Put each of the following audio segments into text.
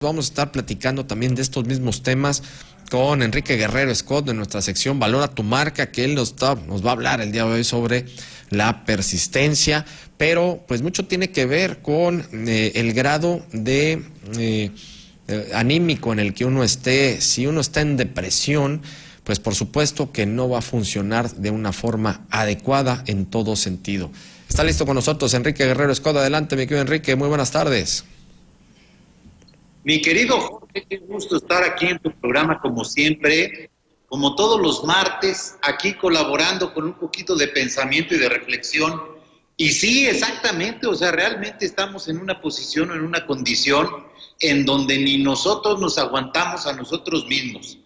Vamos a estar platicando también de estos mismos temas con Enrique Guerrero Scott de nuestra sección Valora tu Marca, que él nos va a hablar el día de hoy sobre la persistencia, pero pues mucho tiene que ver con el grado de anímico en el que uno esté. Si uno está en depresión, pues por supuesto que no va a funcionar de una forma adecuada en todo sentido. Está listo con nosotros Enrique Guerrero Scott. Adelante, mi querido Enrique, muy buenas tardes. Mi querido Jorge, qué gusto estar aquí en tu programa como siempre, como todos los martes, aquí colaborando con un poquito de pensamiento y de reflexión. Y sí, exactamente, o sea, realmente estamos en una posición, en una condición en donde ni nosotros nos aguantamos a nosotros mismos.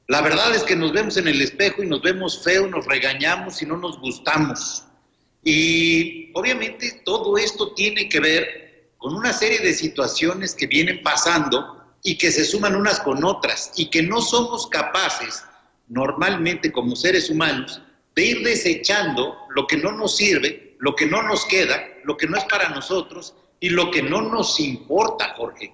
La verdad es que nos vemos en el espejo y nos vemos feo, nos regañamos y no nos gustamos. Y obviamente todo esto tiene que ver con una serie de situaciones que vienen pasando y que se suman unas con otras y que no somos capaces, normalmente como seres humanos, de ir desechando lo que no nos sirve, lo que no nos queda, lo que no es para nosotros y lo que no nos importa, Jorge.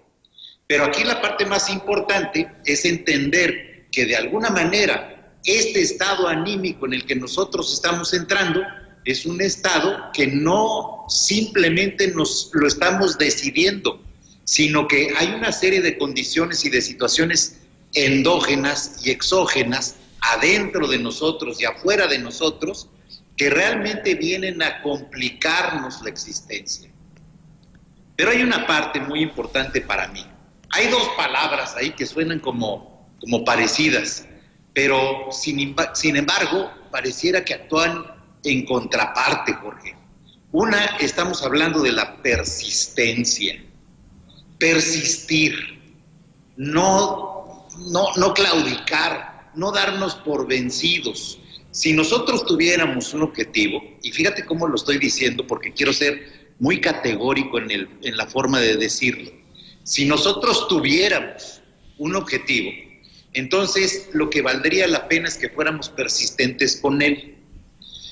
Pero aquí la parte más importante es entender que de alguna manera este estado anímico en el que nosotros estamos entrando es un estado que no simplemente nos lo estamos decidiendo, sino que hay una serie de condiciones y de situaciones endógenas y exógenas adentro de nosotros y afuera de nosotros que realmente vienen a complicarnos la existencia. Pero hay una parte muy importante para mí. Hay dos palabras ahí que suenan como parecidas, pero sin embargo pareciera que actúan en contraparte, Jorge. Una, estamos hablando de la persistencia. Persistir, no claudicar, no darnos por vencidos. Si nosotros tuviéramos un objetivo, y fíjate cómo lo estoy diciendo porque quiero ser muy categórico en la forma de decirlo. Si nosotros tuviéramos un objetivo, entonces lo que valdría la pena es que fuéramos persistentes con él.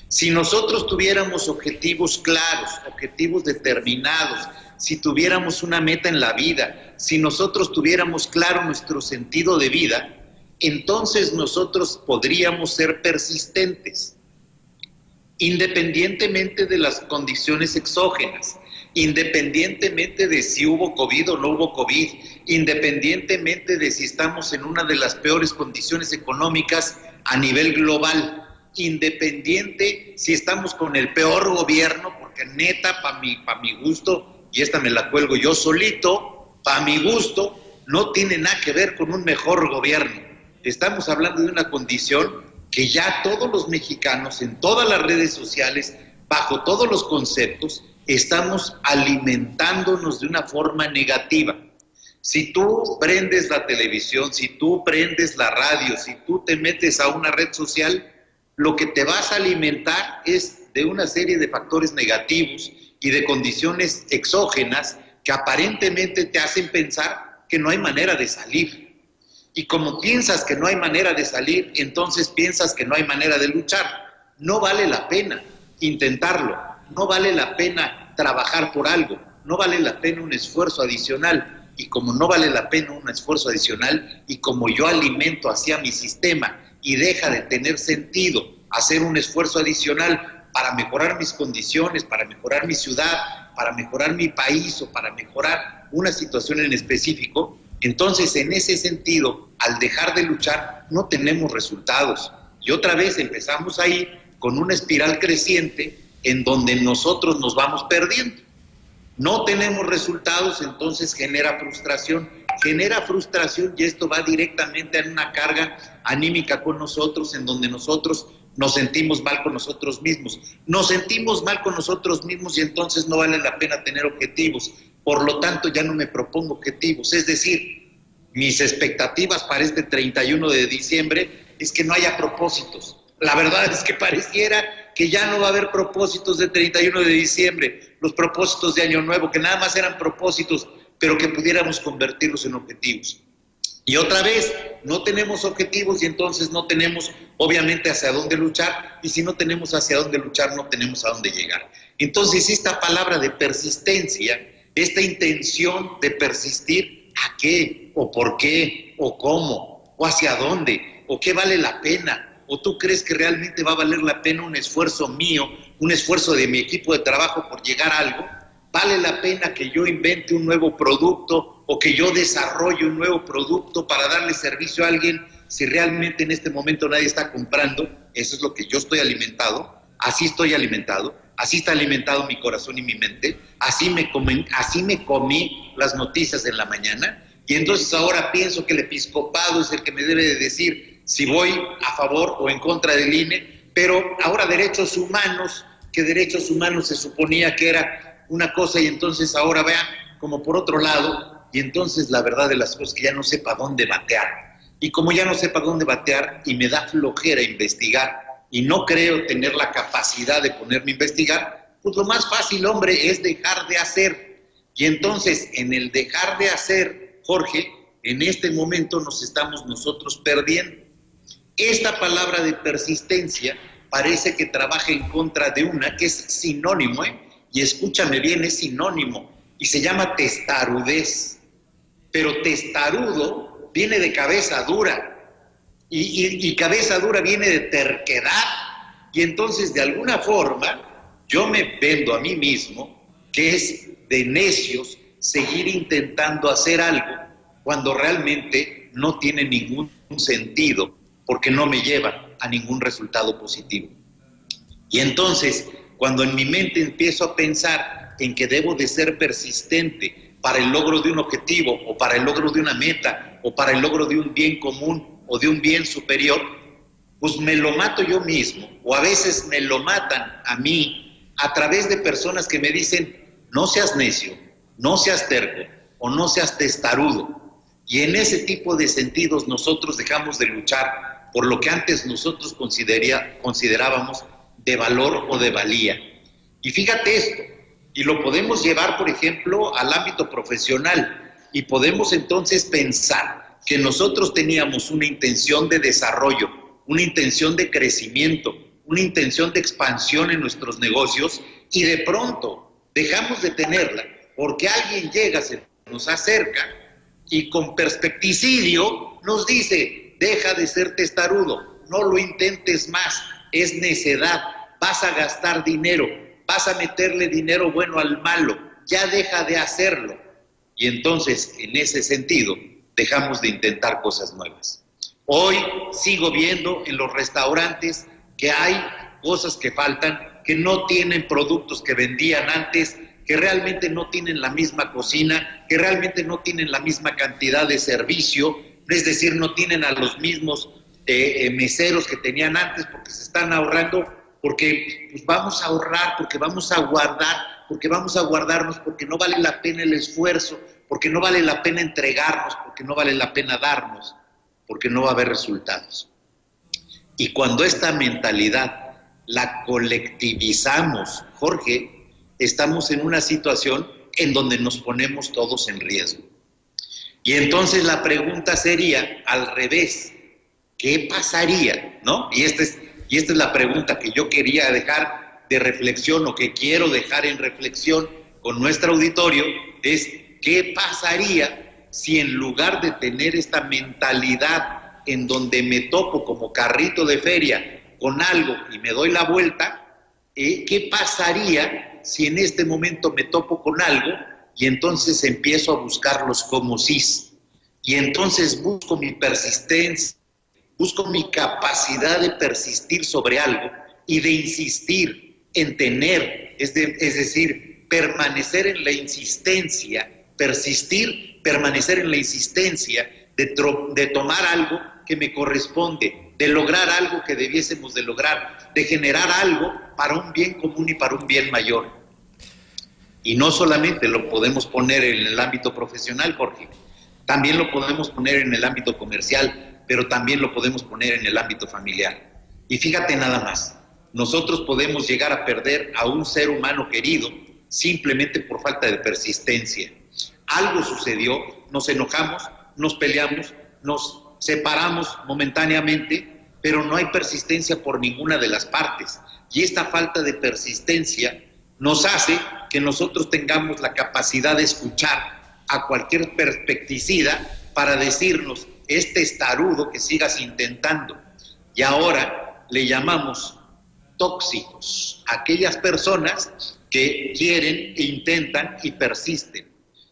Si nosotros tuviéramos objetivos claros, objetivos determinados, si tuviéramos una meta en la vida, si nosotros tuviéramos claro nuestro sentido de vida, entonces nosotros podríamos ser persistentes, independientemente de las condiciones exógenas, independientemente de si hubo COVID o no hubo COVID, independientemente de si estamos en una de las peores condiciones económicas a nivel global, independiente si estamos con el peor gobierno, porque neta, para mi gusto, y esta me la cuelgo yo solito, para mi gusto, no tiene nada que ver con un mejor gobierno. Estamos hablando de una condición que ya todos los mexicanos, en todas las redes sociales, bajo todos los conceptos, estamos alimentándonos de una forma negativa. Si tú prendes la televisión, si tú prendes la radio, si tú te metes a una red social, lo que te vas a alimentar es de una serie de factores negativos y de condiciones exógenas que aparentemente te hacen pensar que no hay manera de salir. Y como piensas que no hay manera de salir, entonces piensas que no hay manera de luchar. No vale la pena intentarlo, no vale la pena trabajar por algo, no vale la pena un esfuerzo adicional. Y como no vale la pena un esfuerzo adicional, y como yo alimento hacia mi sistema y deja de tener sentido hacer un esfuerzo adicional para mejorar mis condiciones, para mejorar mi ciudad, para mejorar mi país o para mejorar una situación en específico, entonces en ese sentido, al dejar de luchar, no tenemos resultados. Y otra vez empezamos ahí con una espiral creciente en donde nosotros nos vamos perdiendo. No tenemos resultados, entonces genera frustración y esto va directamente a una carga anímica con nosotros, en donde nosotros nos sentimos mal con nosotros mismos. Nos sentimos mal con nosotros mismos y entonces no vale la pena tener objetivos. Por lo tanto, ya no me propongo objetivos. Es decir, mis expectativas para este 31 de diciembre es que no haya propósitos. La verdad es que pareciera que ya no va a haber propósitos de 31 de diciembre, los propósitos de Año Nuevo, que nada más eran propósitos, pero que pudiéramos convertirlos en objetivos. Y otra vez, no tenemos objetivos y entonces no tenemos, obviamente, hacia dónde luchar, y si no tenemos hacia dónde luchar, no tenemos a dónde llegar. Entonces, esta palabra de persistencia, esta intención de persistir, ¿A qué? ¿O por qué? ¿O cómo? ¿O hacia dónde? ¿O qué vale la pena? ¿O tú crees que realmente va a valer la pena un esfuerzo mío, un esfuerzo de mi equipo de trabajo por llegar a algo? ¿Vale la pena que yo invente un nuevo producto o que yo desarrolle un nuevo producto para darle servicio a alguien si realmente en este momento nadie está comprando? Eso es lo que yo estoy alimentado, así estoy alimentado, así está alimentado mi corazón y mi mente, así me comí las noticias en la mañana, y entonces ahora pienso que el episcopado es el que me debe de decir si voy a favor o en contra del INE, pero ahora derechos humanos, que derechos humanos se suponía que era una cosa, y entonces ahora vean como por otro lado, y entonces la verdad de las cosas es que ya no sé para dónde batear. Y como ya no sé para dónde batear y me da flojera investigar y no creo tener la capacidad de ponerme a investigar, pues lo más fácil, hombre, es dejar de hacer. Y entonces en el dejar de hacer, Jorge, en este momento nos estamos nosotros perdiendo. Esta palabra de persistencia parece que trabaja en contra de una que es sinónimo, y escúchame bien, es sinónimo, y se llama testarudez. Pero testarudo viene de cabeza dura, y cabeza dura viene de terquedad, y entonces de alguna forma yo me vendo a mí mismo que es de necios seguir intentando hacer algo cuando realmente no tiene ningún sentido, porque no me lleva a ningún resultado positivo. Y entonces, cuando en mi mente empiezo a pensar en que debo de ser persistente para el logro de un objetivo, o para el logro de una meta, o para el logro de un bien común, o de un bien superior, pues me lo mato yo mismo, o a veces me lo matan a mí, a través de personas que me dicen, no seas necio, no seas terco, o no seas testarudo. Y en ese tipo de sentidos nosotros dejamos de luchar por lo que antes nosotros considerábamos de valor o de valía. Y fíjate esto, y lo podemos llevar, por ejemplo, al ámbito profesional, y podemos entonces pensar que nosotros teníamos una intención de desarrollo, una intención de crecimiento, una intención de expansión en nuestros negocios, y de pronto dejamos de tenerla porque alguien llega, se nos acerca y con perspectivicidio nos dice, deja de ser testarudo, no lo intentes más, es necedad, vas a gastar dinero, vas a meterle dinero bueno al malo, ya deja de hacerlo. Y entonces, en ese sentido, dejamos de intentar cosas nuevas. Hoy sigo viendo en los restaurantes que hay cosas que faltan, que no tienen productos que vendían antes, que realmente no tienen la misma cocina, que realmente no tienen la misma cantidad de servicio, es decir, no tienen a los mismos meseros que tenían antes, porque se están ahorrando, porque pues vamos a ahorrar, porque vamos a guardar, porque vamos a guardarnos, porque no vale la pena el esfuerzo, porque no vale la pena entregarnos, porque no vale la pena darnos, porque no va a haber resultados. Y cuando esta mentalidad la colectivizamos, Jorge, estamos en una situación en donde nos ponemos todos en riesgo. Y entonces la pregunta sería al revés, ¿qué pasaría? ¿No? Y esta es la pregunta que yo quería dejar de reflexión, o que quiero dejar en reflexión con nuestro auditorio, es ¿qué pasaría si en lugar de tener esta mentalidad en donde me topo como carrito de feria con algo y me doy la vuelta, qué pasaría si en este momento me topo con algo y entonces empiezo a buscarlos como sís? Y entonces busco mi persistencia, busco mi capacidad de persistir sobre algo y de insistir en tener, es decir, permanecer en la insistencia, persistir, permanecer en la insistencia de tomar algo que me corresponde, de lograr algo que debiésemos de lograr, de generar algo para un bien común y para un bien mayor. Y no solamente lo podemos poner en el ámbito profesional, Jorge, también lo podemos poner en el ámbito comercial, pero también lo podemos poner en el ámbito familiar. Y fíjate nada más, nosotros podemos llegar a perder a un ser humano querido simplemente por falta de persistencia. Algo sucedió, nos enojamos, nos peleamos, nos separamos momentáneamente, pero no hay persistencia por ninguna de las partes. Y esta falta de persistencia nos hace que nosotros tengamos la capacidad de escuchar a cualquier pesticida para decirnos, este es tarudo, que sigas intentando. Y ahora le llamamos tóxicos a aquellas personas que quieren, intentan y persisten.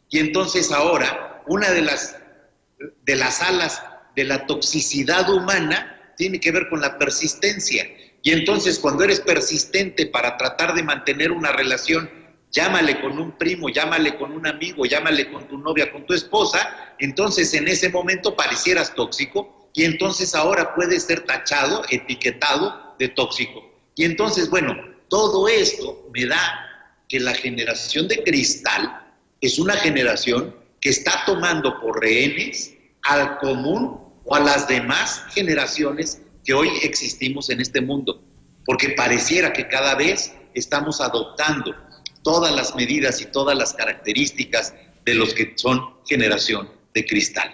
Y entonces ahora, una de las alas de la toxicidad humana tiene que ver con la persistencia. Y entonces cuando eres persistente para tratar de mantener una relación, llámale con un primo, llámale con un amigo, llámale con tu novia, con tu esposa, entonces en ese momento parecieras tóxico y entonces ahora puedes ser tachado, etiquetado de tóxico. Y entonces, bueno, todo esto me da que la generación de cristal es una generación que está tomando por rehenes al común o a las demás generaciones que hoy existimos en este mundo, porque pareciera que cada vez estamos adoptando todas las medidas y todas las características de los que son generación de cristal.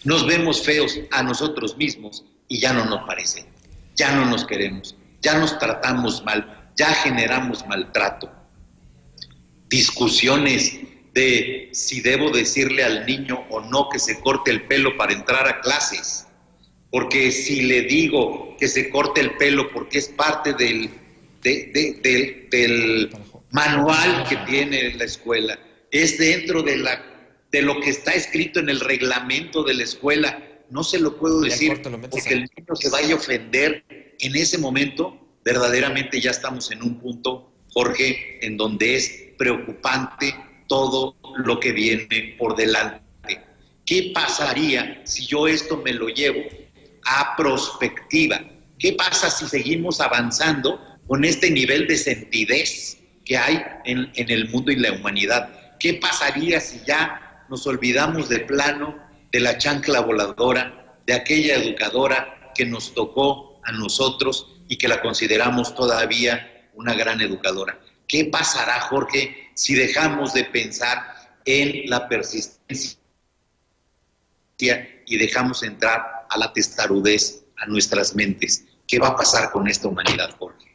Nos vemos feos a nosotros mismos y ya no nos parece, ya no nos queremos, ya nos tratamos mal, ya generamos maltrato. Discusiones de si debo decirle al niño o no que se corte el pelo para entrar a clases, porque si le digo que se corte el pelo porque es parte del manual que tiene la escuela, es dentro de lo que está escrito en el reglamento de la escuela, no se lo puedo decir porque el niño se vaya a ofender. En ese momento, verdaderamente ya estamos en un punto, Jorge, en donde es preocupante todo lo que viene por delante. ¿Qué pasaría si yo esto me lo llevo a prospectiva? ¿Qué pasa si seguimos avanzando con este nivel de sentidez que hay en el mundo y la humanidad? ¿Qué pasaría si ya nos olvidamos de plano de la chancla voladora, de aquella educadora que nos tocó a nosotros y que la consideramos todavía una gran educadora? ¿Qué pasará, Jorge, si dejamos de pensar en la persistencia y dejamos entrar a la testarudez a nuestras mentes? ¿Qué va a pasar con esta humanidad, Jorge?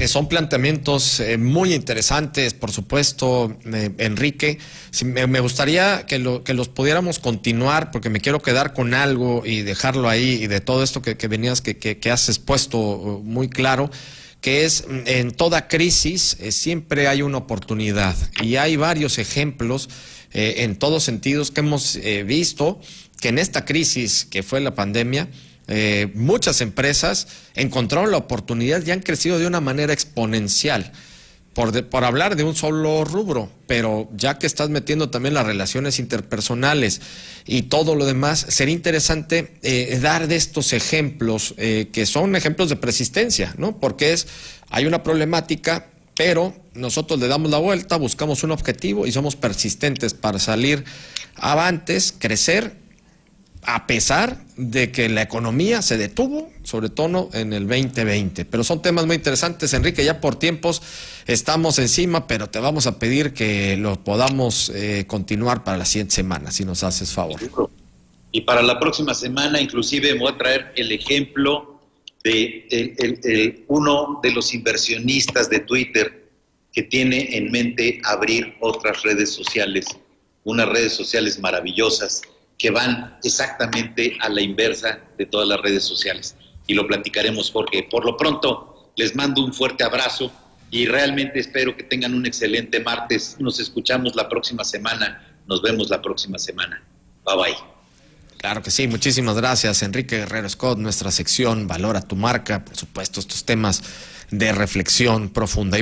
Son planteamientos muy interesantes, por supuesto, Enrique. Me gustaría que los pudiéramos continuar, porque me quiero quedar con algo y dejarlo ahí, y de todo esto que venías, que has expuesto muy claro, que es en toda crisis siempre hay una oportunidad, y hay varios ejemplos en todos sentidos que hemos visto que en esta crisis que fue la pandemia, muchas empresas encontraron la oportunidad y han crecido de una manera exponencial, por hablar de un solo rubro, pero ya que estás metiendo también las relaciones interpersonales y todo lo demás, sería interesante dar de estos ejemplos que son ejemplos de persistencia, ¿no? Porque hay una problemática, pero nosotros le damos la vuelta, buscamos un objetivo y somos persistentes para salir avantes, crecer, a pesar de que la economía se detuvo, sobre todo en el 2020. Pero son temas muy interesantes, Enrique, ya por tiempos estamos encima, pero te vamos a pedir que lo podamos continuar para la siguiente semana, si nos haces favor. Y para la próxima semana, inclusive, me voy a traer el ejemplo de uno de los inversionistas de Twitter que tiene en mente abrir otras redes sociales, unas redes sociales maravillosas, que van exactamente a la inversa de todas las redes sociales. Y lo platicaremos, Jorge. Por lo pronto, les mando un fuerte abrazo y realmente espero que tengan un excelente martes. Nos escuchamos la próxima semana. Nos vemos la próxima semana. Bye bye. Claro que sí, muchísimas gracias, Enrique Guerrero Scott. Nuestra sección Valora tu Marca, por supuesto, estos temas de reflexión profunda.